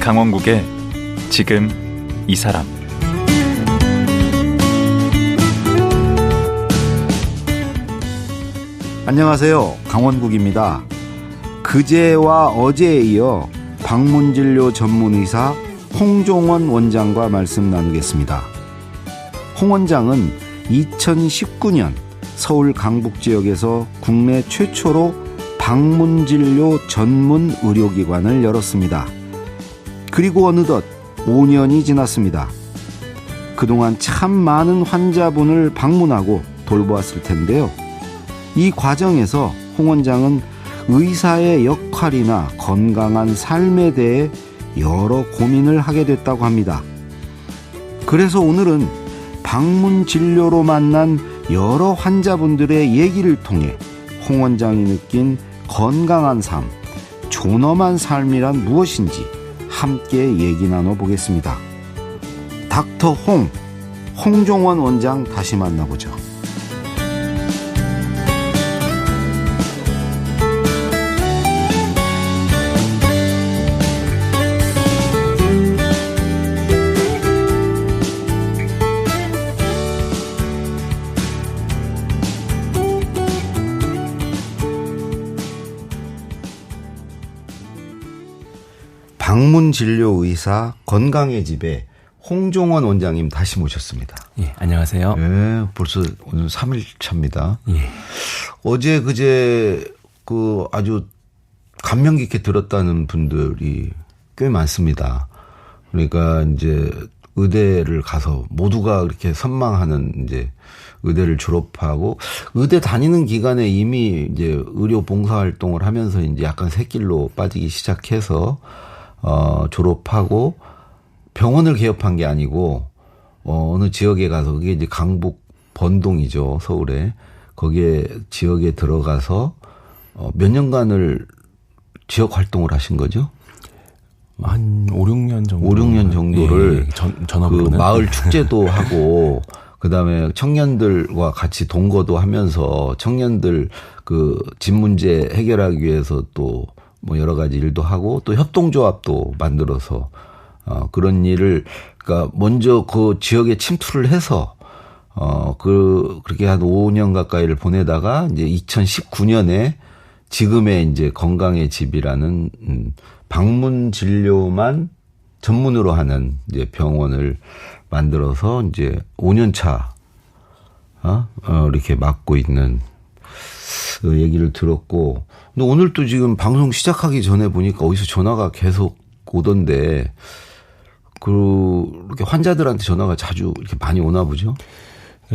강원국의 지금 이 사람. 안녕하세요. 강원국입니다. 그제와 어제에 이어 방문진료 전문의사 홍종원 원장과 말씀 나누겠습니다. 홍 원장은 2019년 서울 강북 지역에서 국내 최초로 방문진료 전문 의료기관을 열었습니다. 그리고 어느덧 5년이 지났습니다. 그동안 참 많은 환자분을 방문하고 돌보았을 텐데요. 이 과정에서 홍 원장은 의사의 역할이나 건강한 삶에 대해 여러 고민을 하게 됐다고 합니다. 그래서 오늘은 방문 진료로 만난 여러 환자분들의 얘기를 통해 홍 원장이 느낀 건강한 삶, 존엄한 삶이란 무엇인지 함께 얘기 나눠보겠습니다. 닥터 홍종원 원장 다시 만나보죠. 방문진료의사 건강의 집에 홍종원 원장님 다시 모셨습니다. 예, 안녕하세요. 예, 벌써 오늘 3일차입니다. 예. 어제 그제 아주 감명 깊게 들었다는 분들이 꽤 많습니다. 그러니까 이제 의대를 가서 모두가 그렇게 선망하는 이제 의대를 졸업하고 의대 다니는 기간에 이미 이제 의료 봉사 활동을 하면서 이제 약간 새길로 빠지기 시작해서 졸업하고 병원을 개업한 게 아니고, 어느 지역에 가서, 그게 이제 강북 번동이죠, 서울에. 거기에 지역에 들어가서, 몇 년간을 지역 활동을 하신 거죠? 한 5, 6년 정도. 5, 6년 정도를. 예, 전업으로는. 그 마을 축제도 하고, 그 다음에 청년들과 같이 동거도 하면서 청년들 집 문제 해결하기 위해서 또 뭐 여러 가지 일도 하고 또 협동조합도 만들어서 그런 일을 그러니까 먼저 그 지역에 침투를 해서 그렇게 한 5년 가까이를 보내다가 이제 2019년에 지금의 이제 건강의 집이라는 방문 진료만 전문으로 하는 이제 병원을 만들어서 이제 5년 차 이렇게 맡고 있는 그 얘기를 들었고, 근데 오늘 또 지금 방송 시작하기 전에 보니까 어디서 전화가 계속 오던데, 그렇게 환자들한테 전화가 자주 이렇게 많이 오나 보죠?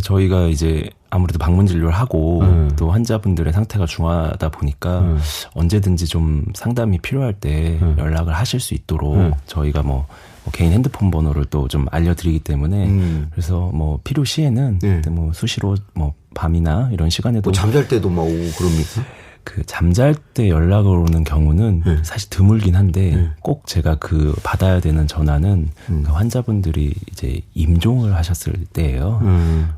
저희가 이제 아무래도 방문 진료를 하고 또 환자분들의 상태가 중하다 보니까 언제든지 좀 상담이 필요할 때 연락을 하실 수 있도록 저희가 뭐 개인 핸드폰 번호를 또 좀 알려드리기 때문에 그래서 뭐 필요 시에는 뭐 수시로 뭐 밤이나 이런 시간에도 뭐 잠잘 때도 막 오고 그럽니까? 그 잠잘 때 연락을 오는 경우는 사실 드물긴 한데 꼭 제가 받아야 되는 전화는 그 환자분들이 이제 임종을 하셨을 때예요.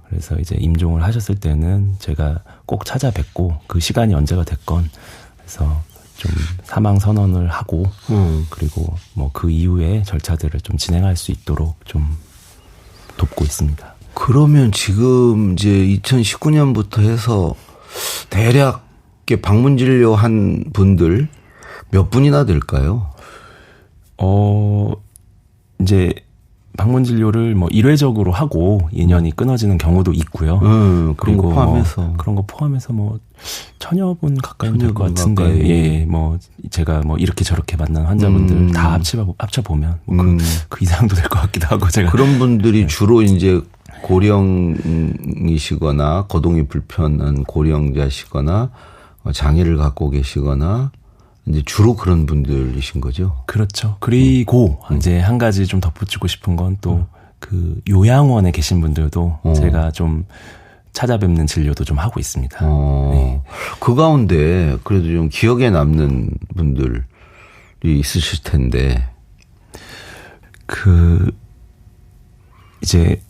그래서 이제 임종을 하셨을 때는 제가 꼭 찾아뵙고 그 시간이 언제가 됐건 그래서 좀 사망 선언을 하고 그리고 뭐 그 이후에 절차들을 좀 진행할 수 있도록 좀 돕고 있습니다. 그러면 지금 이제 2019년부터 해서 대략 방문 진료한 분들 몇 분이나 될까요? 이제 방문 진료를 뭐 1회적으로 하고 인연이 끊어지는 경우도 있고요. 그런 거 포함해서 그런 거 포함해서 뭐 1000여 분 가까이 될 것 같은데, 가까이. 예, 뭐 제가 뭐 이렇게 저렇게 만난 환자분들 다 합쳐 보면 뭐 그 이상도 될 것 같기도 하고 제가 그런 분들이 주로 이제 고령이시거나 거동이 불편한 고령자시거나 장애를 갖고 계시거나 이제 주로 그런 분들이신 거죠. 그렇죠. 그리고 이제 한 가지 좀 덧붙이고 싶은 건 또 그 요양원에 계신 분들도 제가 좀 찾아뵙는 진료도 좀 하고 있습니다. 네. 그 가운데 그래도 좀 기억에 남는 분들이 있으실 텐데 이제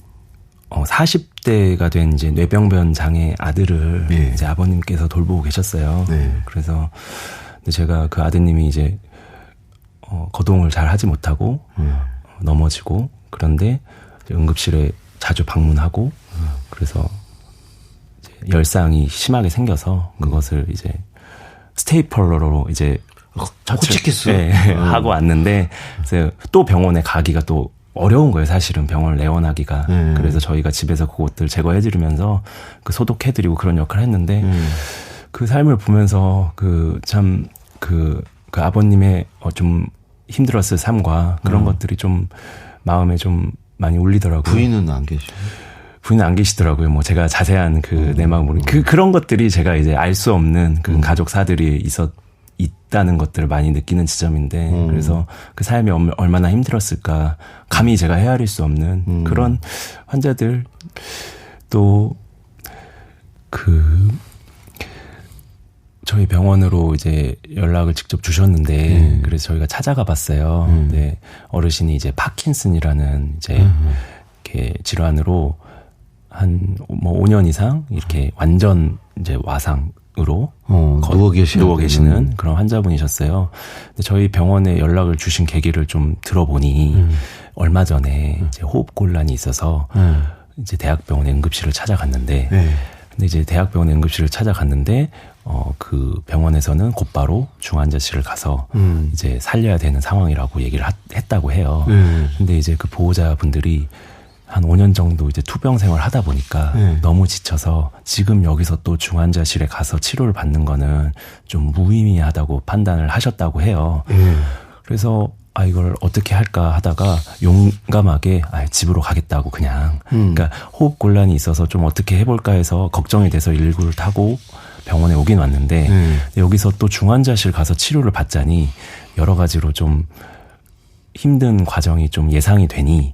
40대가 된 이제 뇌병변 장애 아들을 네. 이제 아버님께서 돌보고 계셨어요. 네. 그래서 근데 제가 그 아드님이 이제 거동을 잘 하지 못하고 넘어지고 그런데 응급실에 자주 방문하고 그래서 이제 열상이 심하게 생겨서 그것을 이제 스테이플러로 이제 호치키스 하고 왔는데 그래서 또 병원에 가기가 또 어려운 거예요. 사실은 병원을 내원하기가. 그래서 저희가 집에서 그것들 제거해드리면서 그 소독해드리고 그런 역할을 했는데 그 삶을 보면서 그 아버님의 좀 힘들었을 삶과 그런 것들이 좀 마음에 좀 많이 울리더라고요. 부인은 안 계시죠? 부인은 안 계시더라고요. 뭐 제가 자세한 내 마음을 그런 것들이 제가 이제 알 수 없는 그 가족사들이 있다는 것들을 많이 느끼는 지점인데 그래서 그 삶이 얼마나 힘들었을까 감히 제가 헤아릴 수 없는 그런 환자들 또 저희 병원으로 이제 연락을 직접 주셨는데 그래서 저희가 찾아가 봤어요. 근데 어르신이 이제 파킨슨이라는 이제 이렇게 질환으로 한 뭐 5년 이상 이렇게 완전 이제 와상으로 누워 계시는 그런 환자분이셨어요. 근데 저희 병원에 연락을 주신 계기를 좀 들어보니 얼마 전에 이제 호흡곤란이 있어서 이제 대학병원에 응급실을 찾아갔는데 근데 이제 대학병원에 응급실을 찾아갔는데 그 병원에서는 곧바로 중환자실을 가서 이제 살려야 되는 상황이라고 얘기를 했다고 해요. 근데 이제 그 보호자분들이 한 5년 정도 이제 투병 생활 하다 보니까 너무 지쳐서 지금 여기서 또 중환자실에 가서 치료를 받는 거는 좀 무의미하다고 판단을 하셨다고 해요. 그래서 이걸 어떻게 할까 하다가 용감하게 집으로 가겠다고 그냥 그러니까 호흡 곤란이 있어서 좀 어떻게 해볼까 해서 걱정이 돼서 119를 타고 병원에 오긴 왔는데 여기서 또 중환자실 가서 치료를 받자니 여러 가지로 좀 힘든 과정이 좀 예상이 되니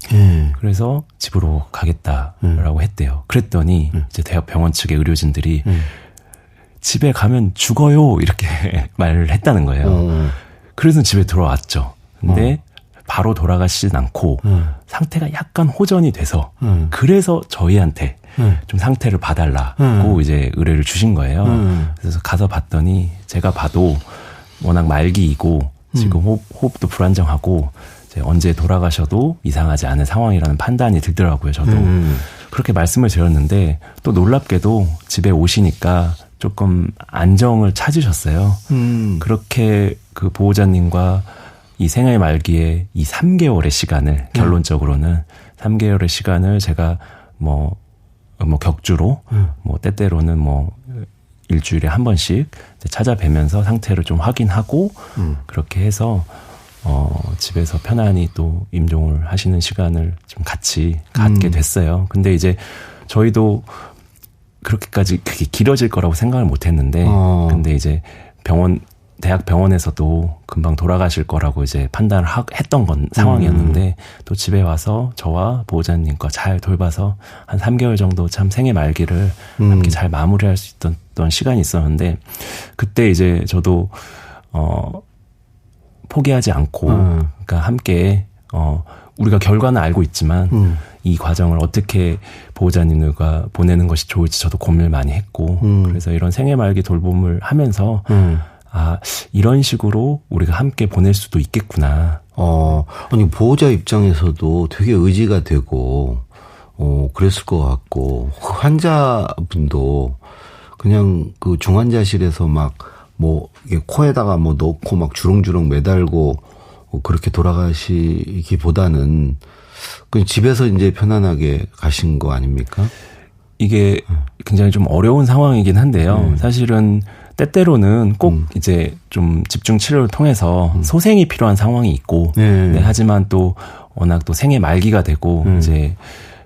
그래서 집으로 가겠다라고 했대요. 그랬더니 이제 대학병원 측의 의료진들이 집에 가면 죽어요 이렇게 말을 했다는 거예요. 그래서 집에 들어왔죠. 근데 바로 돌아가시진 않고 상태가 약간 호전이 돼서 그래서 저희한테 좀 상태를 봐달라고 이제 의뢰를 주신 거예요. 그래서 가서 봤더니 제가 봐도 워낙 말기이고 지금 호흡도 불안정하고 이제 언제 돌아가셔도 이상하지 않은 상황이라는 판단이 들더라고요. 저도 그렇게 말씀을 드렸는데 또 놀랍게도 집에 오시니까 조금 안정을 찾으셨어요. 그렇게 그 보호자님과 이 생애 말기에 이 3개월의 시간을 결론적으로는 3개월의 시간을 제가 뭐 격주로 뭐 때때로는 뭐 일주일에 한 번씩 찾아뵈면서 상태를 좀 확인하고 그렇게 해서 집에서 편안히 또 임종을 하시는 시간을 좀 같이 갖게 됐어요. 근데 이제 저희도 그렇게까지 그게 길어질 거라고 생각을 못 했는데 근데 이제 대학 병원에서도 금방 돌아가실 거라고 이제 판단을 했던 건 상황이었는데 또 집에 와서 저와 보호자님과 잘 돌봐서 한 3개월 정도 참 생애 말기를 함께 잘 마무리할 수 있던 시간이 있었는데 그때 이제 저도 포기하지 않고 그러니까 함께 우리가 결과는 알고 있지만 이 과정을 어떻게 보호자님들과 보내는 것이 좋을지 저도 고민을 많이 했고 그래서 이런 생애 말기 돌봄을 하면서 이런 식으로 우리가 함께 보낼 수도 있겠구나. 아니, 보호자 입장에서도 되게 의지가 되고, 그랬을 것 같고, 환자분도 그냥 그 중환자실에서 코에다가 넣고 주렁주렁 매달고, 그렇게 돌아가시기보다는, 그냥 집에서 이제 편안하게 가신 거 아닙니까? 이게 굉장히 좀 어려운 상황이긴 한데요. 사실은 때때로는 꼭 이제 좀 집중 치료를 통해서 소생이 필요한 상황이 있고, 하지만 또 워낙 또 생애 말기가 되고, 이제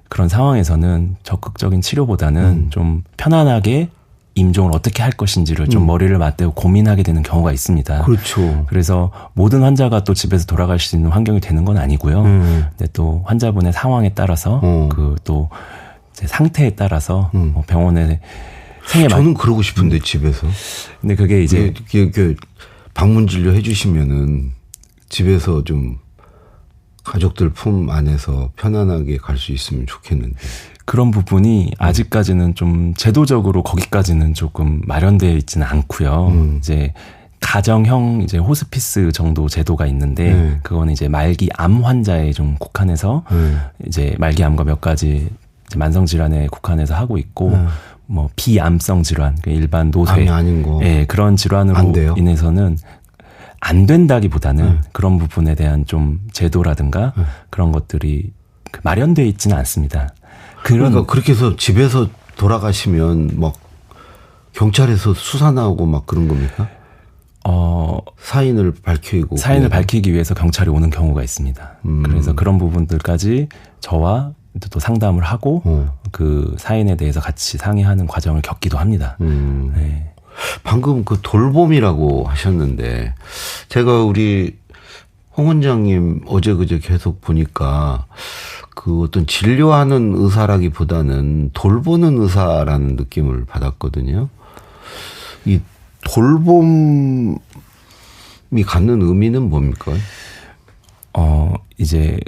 그런 상황에서는 적극적인 치료보다는 좀 편안하게 임종을 어떻게 할 것인지를 좀 머리를 맞대고 고민하게 되는 경우가 있습니다. 그렇죠. 그래서 모든 환자가 또 집에서 돌아갈 수 있는 환경이 되는 건 아니고요. 근데 또 환자분의 상황에 따라서 또 상태에 따라서 병원에 저는 그러고 싶은데 집에서. 근데 그게 이제 방문 진료 해주시면은 집에서 좀 가족들 품 안에서 편안하게 갈 수 있으면 좋겠는데. 그런 부분이 아직까지는 좀 제도적으로 거기까지는 조금 마련되어 있지는 않고요. 이제 가정형 이제 호스피스 정도 제도가 있는데 그거는 이제 말기 암 환자에 좀 국한해서 이제 말기 암과 몇 가지 이제 만성 질환에 국한해서 하고 있고 뭐 비암성 질환, 일반 노쇠, 암이 아닌 거, 예, 그런 질환으로 인해서는 안 된다기보다는 그런 부분에 대한 좀 제도라든가 그런 것들이 마련되어 있지는 않습니다. 그러니까 그렇게 해서 집에서 돌아가시면 막 경찰에서 수사 나오고 막 그런 겁니까? 사인을 밝히기 위해서 경찰이 오는 경우가 있습니다. 그래서 그런 부분들까지 저와 또 상담을 하고 그 사인에 대해서 같이 상의하는 과정을 겪기도 합니다. 네. 방금 그 돌봄이라고 하셨는데 제가 우리 홍 원장님 어제 그제 계속 보니까 그 어떤 진료하는 의사라기보다는 돌보는 의사라는 느낌을 받았거든요. 이 돌봄이 갖는 의미는 뭡니까? 이제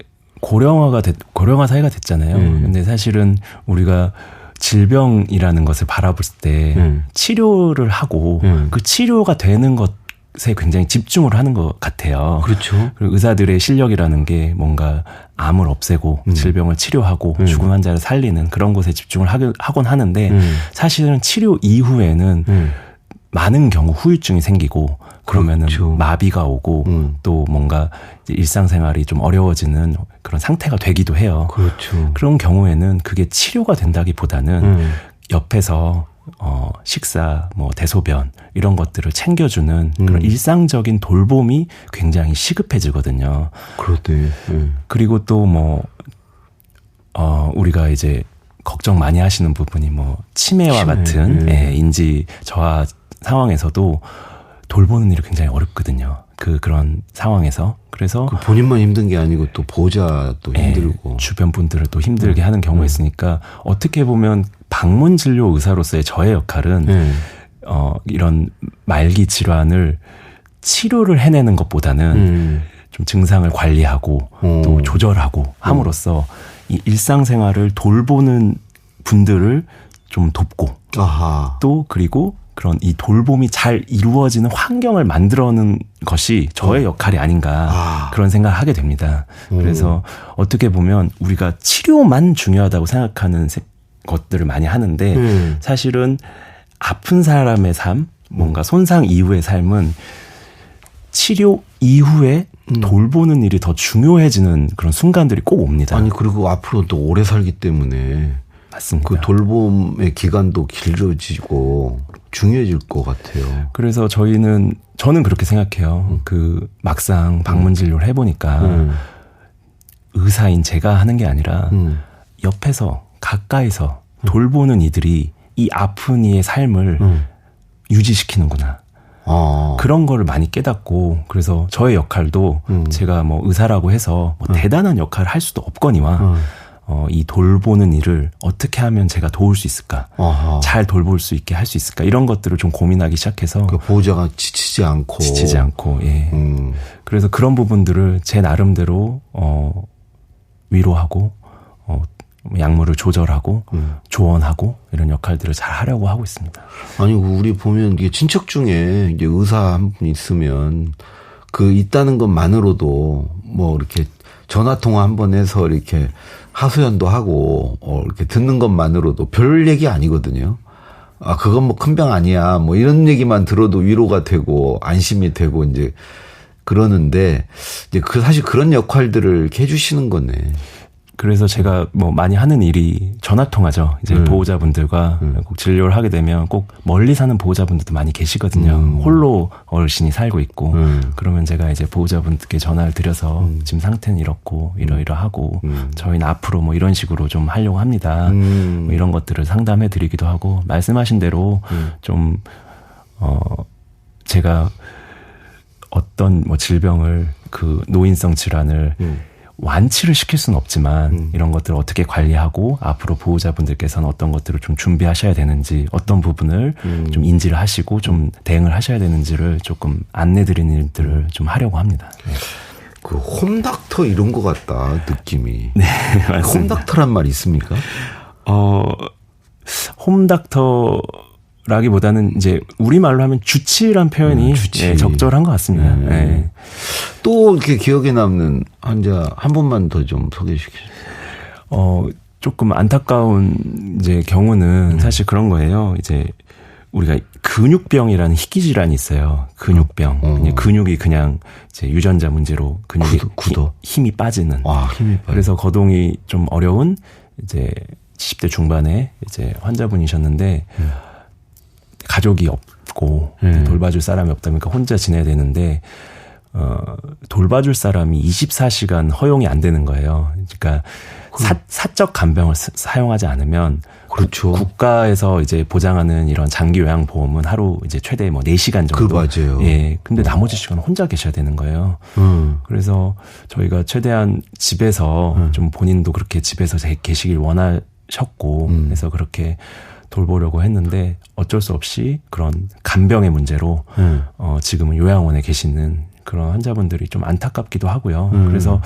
고령화 사회가 됐잖아요. 근데 사실은 우리가 질병이라는 것을 바라볼 때 치료를 하고 그 치료가 되는 것에 굉장히 집중을 하는 것 같아요. 그렇죠. 그리고 의사들의 실력이라는 게 뭔가 암을 없애고 질병을 치료하고 죽은 환자를 살리는 그런 것에 집중을 하곤 하는데 사실은 치료 이후에는 많은 경우 후유증이 생기고 그러면은 그렇죠. 마비가 오고 또 뭔가 일상생활이 좀 어려워지는 그런 상태가 되기도 해요. 그렇죠. 그런 경우에는 그게 치료가 된다기보다는 옆에서 식사, 뭐 대소변 이런 것들을 챙겨주는 그런 일상적인 돌봄이 굉장히 시급해지거든요. 그렇대. 그리고 또 뭐 우리가 이제 걱정 많이 하시는 부분이 뭐 치매와 같은 인지 저하 상황에서도 돌보는 일이 굉장히 어렵거든요. 그런 상황에서. 그래서 본인만 힘든 게 아니고 또 보호자도 힘들고 주변 분들을 또 힘들게 하는 경우가 있으니까 어떻게 보면 방문 진료 의사로서의 저의 역할은 이런 말기 질환을 치료를 해내는 것보다는 좀 증상을 관리하고 또 조절하고 함으로써 이 일상생활을 돌보는 분들을 좀 돕고 또 그리고 그런 이 돌봄이 잘 이루어지는 환경을 만들어내는 것이 저의 역할이 아닌가 그런 생각을 하게 됩니다. 그래서 어떻게 보면 우리가 치료만 중요하다고 생각하는 것들을 많이 하는데 사실은 아픈 사람의 삶, 뭔가 손상 이후의 삶은 치료 이후에 돌보는 일이 더 중요해지는 그런 순간들이 꼭 옵니다. 아니 그리고 앞으로 또 오래 살기 때문에 맞습니다. 그 돌봄의 기간도 길어지고 중요해질 것 같아요. 그래서 저는 그렇게 생각해요. 그 막상 방문 진료를 해보니까 의사인 제가 하는 게 아니라 옆에서 가까이서 돌보는 이들이 이 아픈 이의 삶을 유지시키는구나. 그런 거를 많이 깨닫고 그래서 저의 역할도 제가 뭐 의사라고 해서 뭐 대단한 역할을 할 수도 없거니와 이 돌보는 일을 어떻게 하면 제가 도울 수 있을까? 잘 돌볼 수 있게 할 수 있을까? 이런 것들을 좀 고민하기 시작해서 그러니까 보호자가 지치지 않고 예. 그래서 그런 부분들을 제 나름대로 위로하고 약물을 조절하고 조언하고 이런 역할들을 잘 하려고 하고 있습니다. 아니 우리 보면 이게 친척 중에 이제 의사 한 분 있으면 그 있다는 것만으로도 뭐 이렇게 전화 통화 한번 해서 이렇게 하소연도 하고 이렇게 듣는 것만으로도 별 얘기 아니거든요. 그건 뭐 큰 병 아니야. 뭐 이런 얘기만 들어도 위로가 되고 안심이 되고 이제 그러는데 이제 사실 그런 역할들을 이렇게 해주시는 거네. 그래서 제가 뭐 많이 하는 일이 전화 통화죠. 이제 보호자분들과 꼭 진료를 하게 되면 꼭 멀리 사는 보호자분들도 많이 계시거든요. 홀로 어르신이 살고 있고 그러면 제가 이제 보호자분들께 전화를 드려서 지금 상태는 이렇고 이러이러하고 저희는 앞으로 뭐 이런 식으로 좀 하려고 합니다. 뭐 이런 것들을 상담해 드리기도 하고 말씀하신 대로 좀 제가 어떤 뭐 질병을 그 노인성 질환을 완치를 시킬 수는 없지만 이런 것들을 어떻게 관리하고 앞으로 보호자분들께서는 어떤 것들을 좀 준비하셔야 되는지 어떤 부분을 좀 인지를 하시고 좀 대응을 하셔야 되는지를 조금 안내드리는 일들을 좀 하려고 합니다. 네. 그 홈닥터 이런 것 같다 느낌이. 네, 맞습니다. 홈닥터란 말 있습니까? 홈닥터를 라기보다는 이제 우리말로 하면 주치란 표현이 주치. 예, 적절한 것 같습니다. 예. 또 이렇게 기억에 남는 환자 한 분만 더 좀 소개해 주시겠어요? 조금 안타까운 이제 경우는 사실 그런 거예요. 이제 우리가 근육병이라는 희귀 질환이 있어요. 근육병. 근육이 그냥 이제 유전자 문제로 근육이 힘이 빠지는. 힘이 빠지는. 그래서 거동이 좀 어려운 이제 70대 중반에 이제 환자분이셨는데 가족이 없고 돌봐줄 사람이 없다 보니까 혼자 지내야 되는데 돌봐줄 사람이 24시간 허용이 안 되는 거예요. 그러니까 사적 간병을 사용하지 않으면 그렇죠. 국가에서 이제 보장하는 이런 장기 요양 보험은 하루 이제 최대 뭐 4시간 정도. 맞아요. 예. 근데 나머지 시간은 혼자 계셔야 되는 거예요. 그래서 저희가 최대한 집에서 좀 본인도 그렇게 집에서 계시길 원하셨고 그래서 그렇게 돌보려고 했는데 어쩔 수 없이 그런 간병의 문제로 지금은 요양원에 계시는 그런 환자분들이 좀 안타깝기도 하고요. 그래서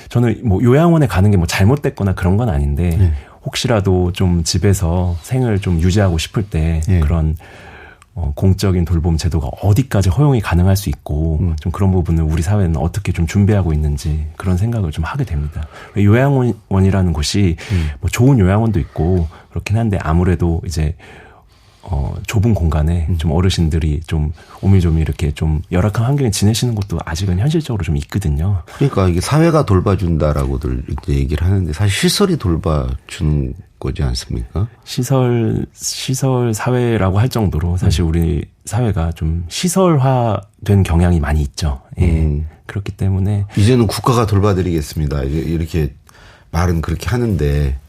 저는 뭐 요양원에 가는 게 뭐 잘못됐거나 그런 건 아닌데 혹시라도 좀 집에서 생을 좀 유지하고 싶을 때 그런 공적인 돌봄 제도가 어디까지 허용이 가능할 수 있고 좀 그런 부분을 우리 사회는 어떻게 좀 준비하고 있는지 그런 생각을 좀 하게 됩니다. 요양원이라는 곳이 뭐 좋은 요양원도 있고 그렇긴 한데 아무래도 이제 좁은 공간에 좀 어르신들이 좀 오밀조밀 이렇게 좀 열악한 환경에 지내시는 것도 아직은 현실적으로 좀 있거든요. 그러니까 이게 사회가 돌봐준다라고들 얘기를 하는데 사실 시설이 돌봐주는 거지 않습니까? 시설 사회라고 할 정도로 사실 우리 사회가 좀 시설화된 경향이 많이 있죠. 예. 그렇기 때문에 이제는 국가가 돌봐드리겠습니다. 이렇게 말은 그렇게 하는데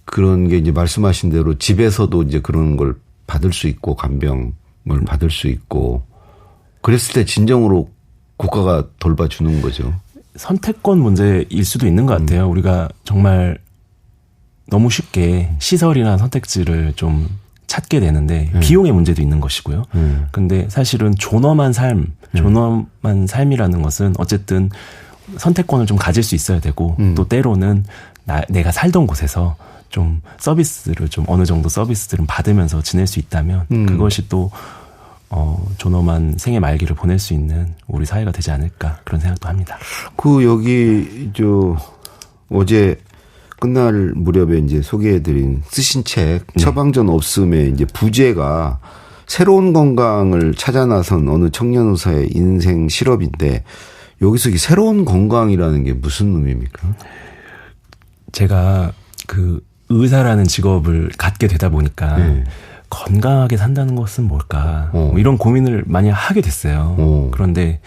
그런 게 이제 말씀하신 대로 집에서도 이제 그런 걸 받을 수 있고 간병을 받을 수 있고 그랬을 때 진정으로 국가가 돌봐주는 거죠. 선택권 문제일 수도 있는 것 같아요. 우리가 정말 너무 쉽게 시설이나 선택지를 좀 찾게 되는데 비용의 문제도 있는 것이고요. 근데 사실은 존엄한 삶이라는 것은 어쨌든 선택권을 좀 가질 수 있어야 되고 또 때로는 내가 살던 곳에서 좀 서비스를 좀 어느 정도 서비스들은 받으면서 지낼 수 있다면 그것이 또 존엄한 생의 말기를 보낼 수 있는 우리 사회가 되지 않을까 그런 생각도 합니다. 여기 어제 끝날 무렵에 이제 소개해드린 쓰신 책 처방전 없음의 이제 부제가 새로운 건강을 찾아 나선 어느 청년 의사의 인생 실업인데 여기서 이 새로운 건강이라는 게 무슨 의미입니까? 제가 의사라는 직업을 갖게 되다 보니까 건강하게 산다는 것은 뭘까? 뭐 이런 고민을 많이 하게 됐어요. 그런데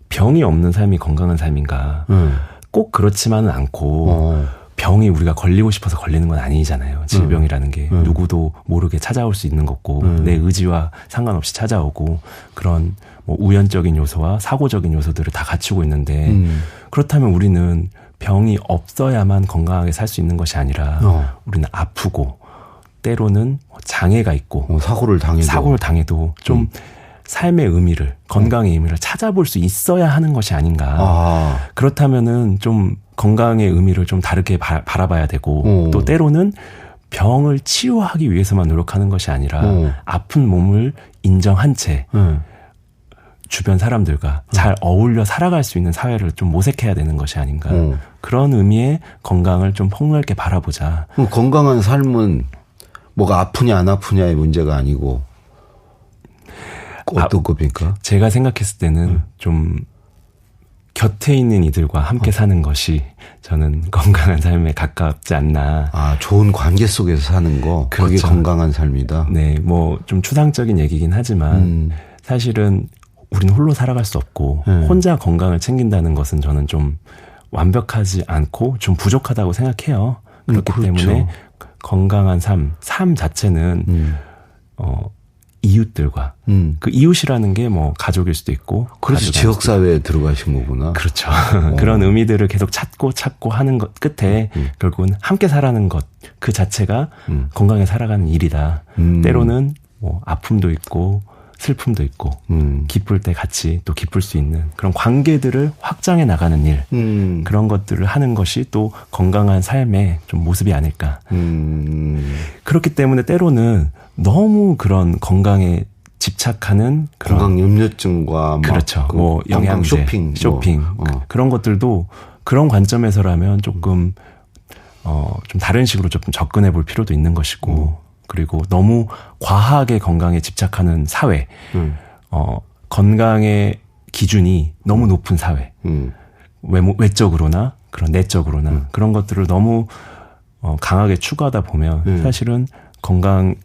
병이 없는 삶이 건강한 삶인가? 꼭 그렇지만은 않고 병이 우리가 걸리고 싶어서 걸리는 건 아니잖아요. 질병이라는 게 누구도 모르게 찾아올 수 있는 거고 내 의지와 상관없이 찾아오고 그런 뭐 우연적인 요소와 사고적인 요소들을 다 갖추고 있는데 그렇다면 우리는 병이 없어야만 건강하게 살 수 있는 것이 아니라 우리는 아프고 때로는 장애가 있고 사고를 당해도 좀 삶의 의미를 건강의 의미를 찾아볼 수 있어야 하는 것이 아닌가. 그렇다면은 좀 건강의 의미를 좀 다르게 바라봐야 되고 또 때로는 병을 치유하기 위해서만 노력하는 것이 아니라 아픈 몸을 인정한 채 주변 사람들과 잘 어울려 살아갈 수 있는 사회를 좀 모색해야 되는 것이 아닌가. 그런 의미의 건강을 좀 폭넓게 바라보자. 건강한 삶은 뭐가 아프냐 안 아프냐의 문제가 아니고 어떤 겁니까? 제가 생각했을 때는 좀 곁에 있는 이들과 함께 사는 것이 저는 건강한 삶에 가깝지 않나. 좋은 관계 속에서 사는 거. 그게 그렇죠. 건강한 삶이다. 네, 뭐 좀 추상적인 얘기긴 하지만 사실은 우리는 홀로 살아갈 수 없고 혼자 건강을 챙긴다는 것은 저는 좀 완벽하지 않고 좀 부족하다고 생각해요. 그렇기 그렇죠. 때문에 건강한 삶 자체는 이웃들과 그 이웃이라는 게 뭐 가족일 수도 있고 그래서 지역사회에 들어가신 거구나. 그렇죠. 그런 의미들을 계속 찾고 하는 것 끝에 결국은 함께 살아가는 것 그 자체가 건강하게 살아가는 일이다. 때로는 뭐 아픔도 있고 슬픔도 있고 기쁠 때 같이 또 기쁠 수 있는 그런 관계들을 확장해 나가는 일 그런 것들을 하는 것이 또 건강한 삶의 좀 모습이 아닐까. 그렇기 때문에 때로는 너무 그런 건강에 집착하는 그런 건강 염려증과 그렇죠. 그 뭐 영양제, 쇼핑 그런 것들도 그런 관점에서라면 조금 좀 다른 식으로 좀 접근해 볼 필요도 있는 것이고 그리고 너무 과하게 건강에 집착하는 사회, 건강의 기준이 너무 높은 사회, 외적으로나 그런 내적으로나 그런 것들을 너무 강하게 추구하다 보면 사실은 건강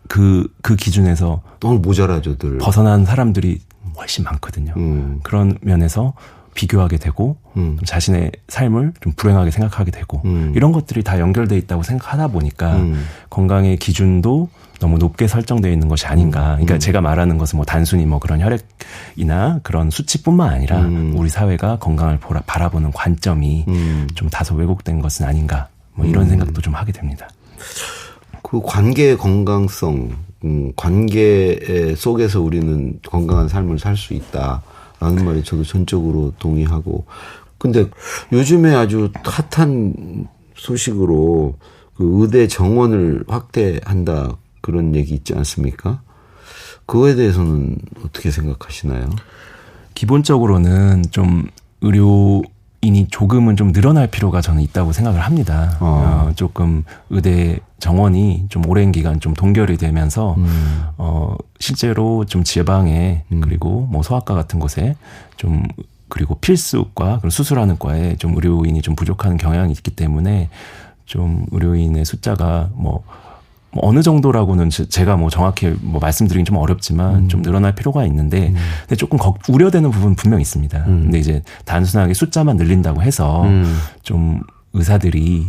그 기준에서 너무 모자라죠, 늘. 벗어난 사람들이 훨씬 많거든요. 그런 면에서 비교하게 되고 자신의 삶을 좀 불행하게 생각하게 되고 이런 것들이 다 연결돼 있다고 생각하다 보니까 건강의 기준도 너무 높게 설정되어 있는 것이 아닌가. 그러니까 제가 말하는 것은 뭐 단순히 뭐 그런 혈액이나 그런 수치뿐만 아니라 우리 사회가 건강을 바라보는 관점이 좀 다소 왜곡된 것은 아닌가. 뭐 이런 생각도 좀 하게 됩니다. 그 관계의 건강성, 관계 속에서 우리는 건강한 삶을 살 수 있다라는 말이 저도 전적으로 동의하고. 근데 요즘에 아주 핫한 소식으로 그 의대 정원을 확대한다 그런 얘기 있지 않습니까? 그거에 대해서는 어떻게 생각하시나요? 기본적으로는 좀 의료인이 조금은 좀 늘어날 필요가 저는 있다고 생각을 합니다. 조금 의대 정원이 좀 오랜 기간 좀 동결이 되면서 실제로 좀 지방에 그리고 뭐 소아과 같은 곳에 좀 그리고 필수과 그런 수술하는 과에 좀 의료인이 좀 부족한 경향이 있기 때문에 좀 의료인의 숫자가 뭐 어느 정도라고는 제가 뭐 정확히 뭐 말씀드리긴 좀 어렵지만 좀 늘어날 필요가 있는데 근데 조금 우려되는 부분은 분명 있습니다. 근데 이제 단순하게 숫자만 늘린다고 해서 좀 의사들이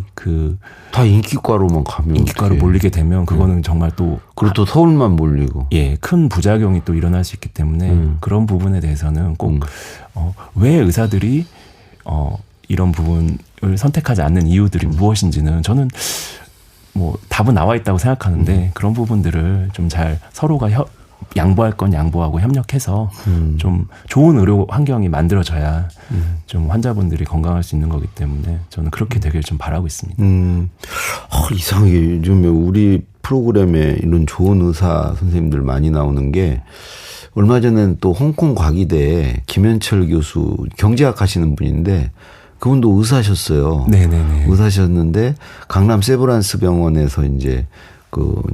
다 인기과로만 가면 인기과로 어떡해. 몰리게 되면 그거는 정말 또 그리고 또 서울만 몰리고 큰 부작용이 또 일어날 수 있기 때문에 그런 부분에 대해서는 꼭 왜 의사들이 이런 부분을 선택하지 않는 이유들이 무엇인지는 저는 뭐 답은 나와 있다고 생각하는데 그런 부분들을 좀 잘 서로가 양보할 건 양보하고 협력해서 좀 좋은 의료 환경이 만들어져야 좀 환자분들이 건강할 수 있는 거기 때문에 저는 그렇게 되길 좀 바라고 있습니다. 이상하게 요즘에 우리 프로그램에 이런 좋은 의사 선생님들 많이 나오는 게 얼마 전에는 또 홍콩 과기대 김현철 교수 경제학 하시는 분인데 그분도 의사셨어요. 네네네. 의사셨는데 강남 세브란스 병원에서 이제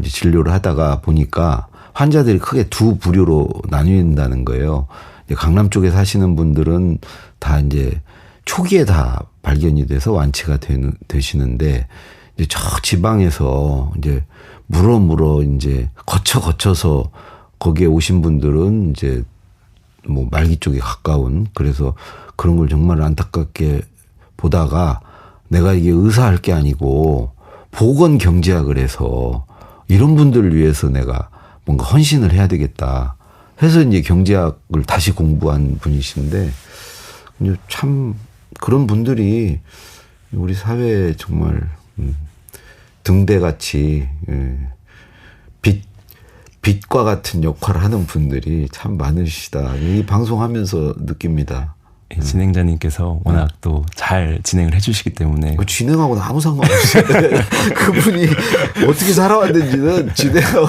이제 진료를 하다가 보니까 환자들이 크게 두 부류로 나뉘는다는 거예요. 강남 쪽에 사시는 분들은 다 이제 초기에 다 발견이 돼서 완치가 되시는데 이제 저 지방에서 이제 물어 이제 거쳐서 거기에 오신 분들은 이제 뭐 말기 쪽에 가까운 그래서 그런 걸 정말 안타깝게 보다가 내가 이게 의사할 게 아니고 보건 경제학을 해서 이런 분들을 위해서 내가 뭔가 헌신을 해야 되겠다 해서 이제 경제학을 다시 공부한 분이신데 참 그런 분들이 우리 사회에 정말 등대같이 빛과 같은 역할을 하는 분들이 참 많으시다. 이 방송하면서 느낍니다. 진행자님께서 워낙 또 잘 진행을 해주시기 때문에 진행하고는 아무 상관없어요. 그분이 어떻게 살아왔는지는 진행하고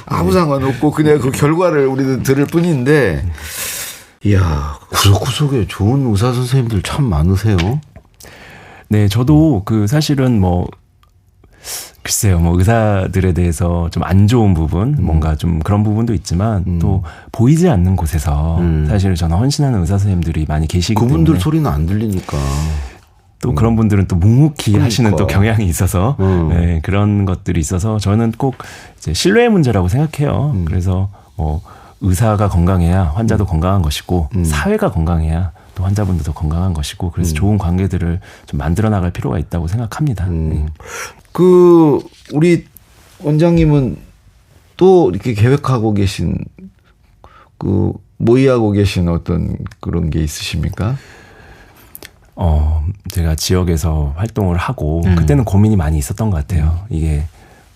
아무 상관없고 그냥 그 결과를 우리는 들을 뿐인데 이야 구석구석에 좋은 의사 선생님들 참 많으세요. 네, 저도 사실은 뭐 글쎄요, 뭐 의사들에 대해서 좀 안 좋은 부분, 뭔가 좀 그런 부분도 있지만 또 보이지 않는 곳에서 사실 저는 헌신하는 의사 선생님들이 많이 계시기 때문에 그분들 소리는 안 들리니까 또 그런 분들은 또 묵묵히 하시는 또 경향이 있어서 네, 그런 것들이 있어서 저는 꼭 이제 신뢰의 문제라고 생각해요. 그래서 뭐 의사가 건강해야 환자도 건강한 것이고 사회가 건강해야 또 환자분들도 건강한 것이고 그래서 좋은 관계들을 좀 만들어 나갈 필요가 있다고 생각합니다. 우리 원장님은 또 이렇게 계획하고 계신 모의하고 계신 어떤 그런 게 있으십니까? 제가 지역에서 활동을 하고 그때는 고민이 많이 있었던 것 같아요. 이게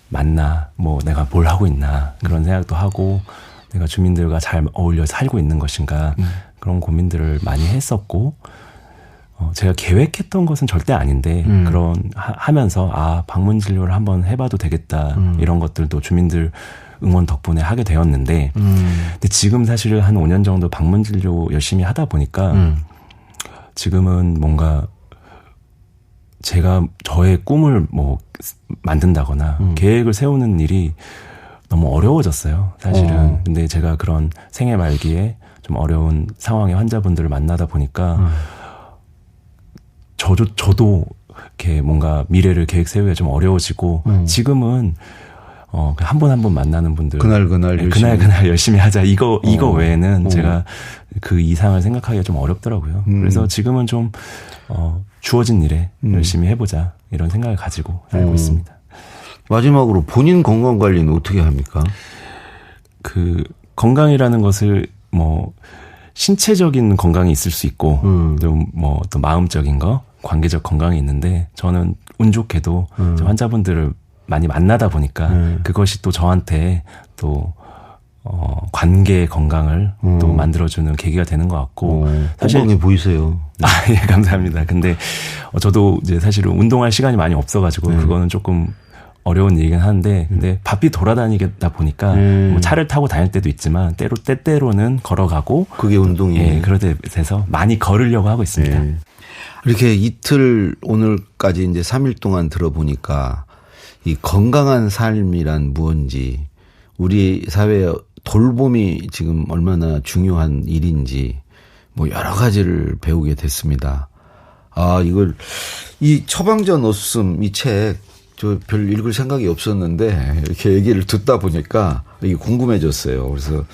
맞나, 뭐 내가 뭘 하고 있나 그런 생각도 하고 내가 주민들과 잘 어울려 살고 있는 것인가 그런 고민들을 많이 했었고 제가 계획했던 것은 절대 아닌데 하면서 방문 진료를 한번 해봐도 되겠다 이런 것들도 주민들 응원 덕분에 하게 되었는데 근데 지금 사실 한 5년 정도 방문 진료 열심히 하다 보니까 지금은 뭔가 제가 저의 꿈을 뭐 만든다거나 계획을 세우는 일이 너무 어려워졌어요, 사실은. 근데 제가 그런 생애 말기에 좀 어려운 상황의 환자분들을 만나다 보니까 저도 이렇게 뭔가 미래를 계획 세우기가 좀 어려워지고 지금은 한 분 한 분 만나는 분들 그날 열심히 하자 이거 외에는 제가 그 이상을 생각하기가 좀 어렵더라고요. 그래서 지금은 좀 주어진 일에 열심히 해보자 이런 생각을 가지고 살고 있습니다. 마지막으로 본인 건강 관리는 어떻게 합니까? 그 건강이라는 것을 뭐 신체적인 건강이 있을 수 있고 좀 뭐 또 마음적인 거, 관계적 건강이 있는데 저는 운 좋게도 환자분들을 많이 만나다 보니까 그것이 또 저한테 또 관계 건강을 또 만들어주는 계기가 되는 것 같고 사실 건강해 보이세요. 예, 감사합니다. 근데 저도 이제 사실은 운동할 시간이 많이 없어가지고 그거는 조금 어려운 일이긴 한데 근데 바삐 돌아다니다 보니까 뭐 차를 타고 다닐 때도 있지만 때때로는 걸어가고 그게 운동이에요. 예, 그러다 돼서 많이 걸으려고 하고 있습니다. 예. 이렇게 이틀 오늘까지 이제 3일 동안 들어보니까 이 건강한 삶이란 무엇인지 우리 사회에 돌봄이 지금 얼마나 중요한 일인지 뭐 여러 가지를 배우게 됐습니다. 이 처방전 없음 이 책 저 별 읽을 생각이 없었는데 이렇게 얘기를 듣다 보니까 이게 궁금해졌어요. 그래서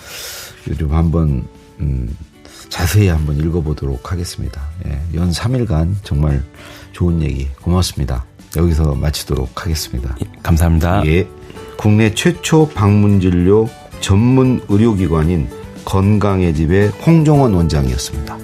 요즘 한번 자세히 한번 읽어보도록 하겠습니다. 예, 연 3일간 정말 좋은 얘기 고맙습니다. 여기서 마치도록 하겠습니다. 예, 감사합니다. 예, 국내 최초 방문진료 전문 의료기관인 건강의 집의 홍정원 원장이었습니다.